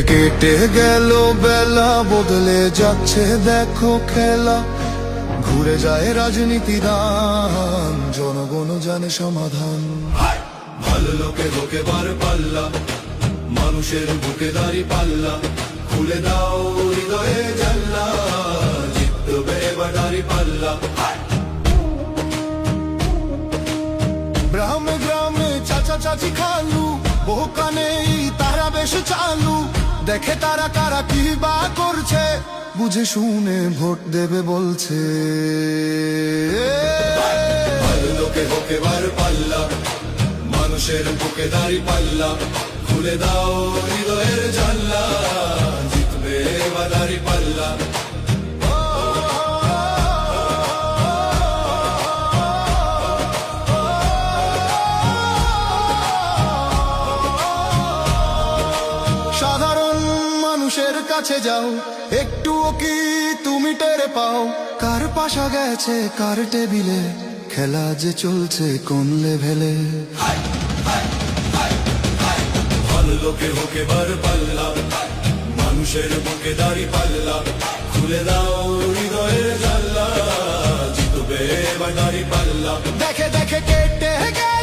কেটে গেল বেলা, বদলে যাচ্ছে দেখো খেলা। ঘুরে যায় রাজনীতি দান, জনগণ জানে সমাধান। ভালো লোকে লোকে বার পাল্লা, মানুষের বুকে দাঁড়ি পাল্লা। খুলে দাও হৃদয়ে জানলা, জিতবে এবার দাঁড়ি পাল্লা। গ্রামে গ্রামে চাচা চাচি খালু, বহু কানে তারা বেশ চালু। দেখে তারা কারা কি বা করছে, বুঝে শুনে ভোট দেবে বলছে। ভালো লোকে হোকে বার পাল্লা, মানুষের বুকে দাঁড়ি পাল্লা। খুলে দাও হৃদয়ের জানলা, জিতবে এবার দাঁড়ি পাল্লা। সাধারণ মানুষের কাছে যাও, একটুও কি তুমি টের পাও? কার পাশা গেছে কার টেবিলে, খেলা যে চলছে কোন লেভেলে। ভালো লোকে হোকে বার পাল্লা, মানুষের বুকে দাঁড়ি পাল্লা। খুলে দাও হৃদয়ের জানলা, জিতবে এবার দাঁড়ি পাল্লা। দেখে দেখে কেটে গেল